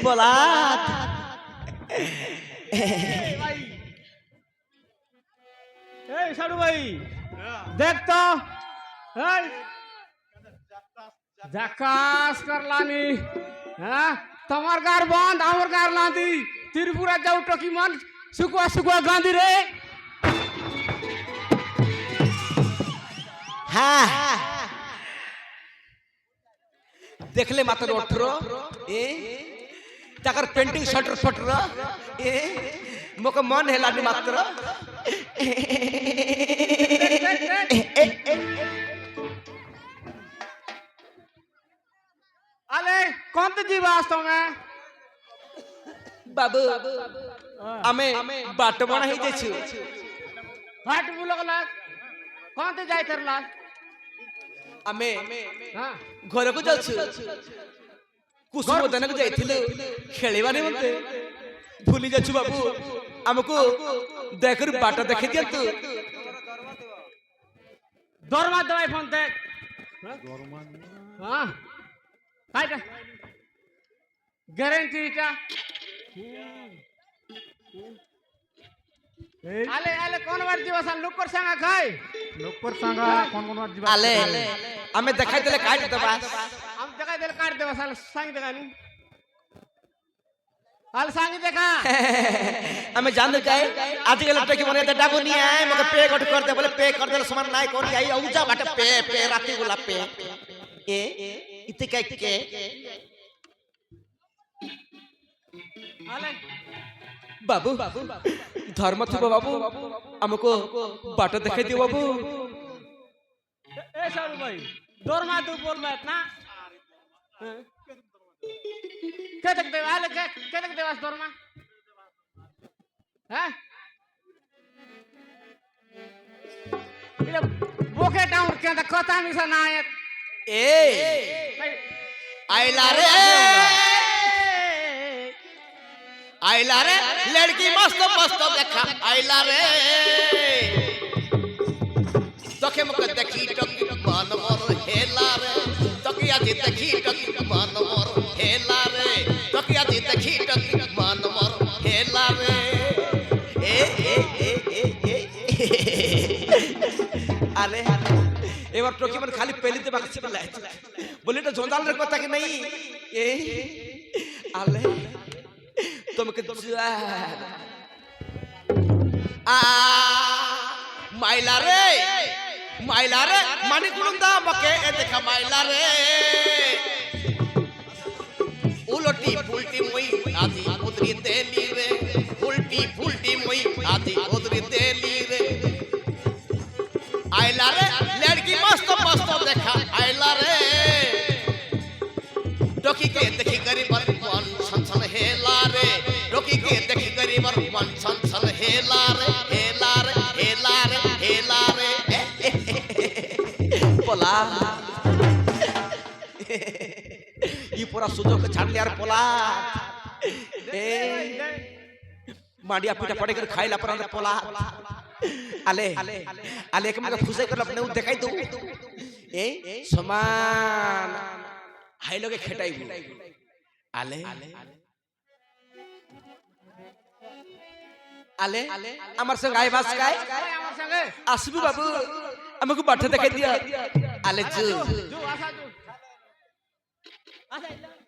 পলাত এই সারু ভাই দেখ তো এই জাকাস করলানি হ্যাঁ তোমার গার বন্ধ আমার গার লাঁদি ত্রিপুরা যাও টকি মান শুকুয়া শুকুয়া গাঁধি রে হ্যাঁ দেখলে মাত্র 18 এ তাকার পেন্টিং শটর শটর এ মোকে মন হেলানি মাত্র আলে কোন তো জীব আসতো মে বাবু আমি বাট বনা হই যাইছি ভাট বুলগলা কোন তো যাই করলা আমি হ্যাঁ ঘরକୁ যাচ্ছি কুসুমদানକୁ ଯାଇଥିଲୁ ଖେଳିବା ନିମନ୍ତେ ଭୁଲି ଯାଉଛୁ ବାବୁ ଆମକୁ ଦୟାକରି ବାଟ ଦେଖେଇ ଦିଅନ୍ତୁ দরমা দেওয়াই ফোন দেখ হ্যাঁ কাইটা গ্যারান্টিটা আলে আলে কোন বার দিবস লোকর সঙ্গে খাই লোকর সঙ্গে কোন কোন বার দিবস আলে ଆମେ দেখাই দেলে কাট দেবা हम जगह दिल काट देवा साल संग देखा नहीं हाल संग देखा ଆମେ ଜାଣୁ କାଇ ଆଜିକାଲି ଲଟ କି ମନେ ଡାବୁନି ଆଏ ମକେ ପେ ଗଟ कर दे बोले पे कर दे समान नाइ कोन आई औजा बाटे पे पे राती बोला पे ए इते काय के हाले बाबू धर्म थिबो बाबू हमको बाट देखाई दियो बाबू ए सारू भाई दौरमा तू बोल मत ना क्या तक दे हाले क्या तक देवास दौरमा हैं इले बोके टाउन के अंदर कथा मिसा ना आयत ए आइला रे लड़की मस्त मस्त देखा आइला रे तोके मके देखी टकी मन मोर हेला रे तोके आजी देखी टकी मन मोर हेला रे तोके आजी देखी टकी मन मोर हेला रे ए ए ए ए अरे एबार टोकी मन खाली पहली ते बाकी चला बोले तो जोंदाल रे কথা কি নাই ए आले तुमके आ माइला रे मानी कुंदा मके ए देखा माइला रे उलटी फुलटी मोई आधी उदरी तेली रे उलटी फुलटी मोई आधी उदरी तेली रे आइला रे लड़की मस्त मस्त देखा आइला रे टोकी के देखी गरीब मन छन हेला रे टोकी के देखी गरीब मन छन हेला रे हेला रे हेला रे हेला रे पोला ये पूरा सुजोग छाड़ लिया रे पोला ए मांडिया पीटा पड़े कर खाइला पर पोला आले आले के मगे खुसे कर अपने देखाई दो ए समान हाई लोगे खेटाई आले आले আমার সঙ্গে আই বাস কাই আমার সঙ্গে আসবি বাবু আমাকে বাটা দেখাই দিয়া আলে জু জু আসা জু আসা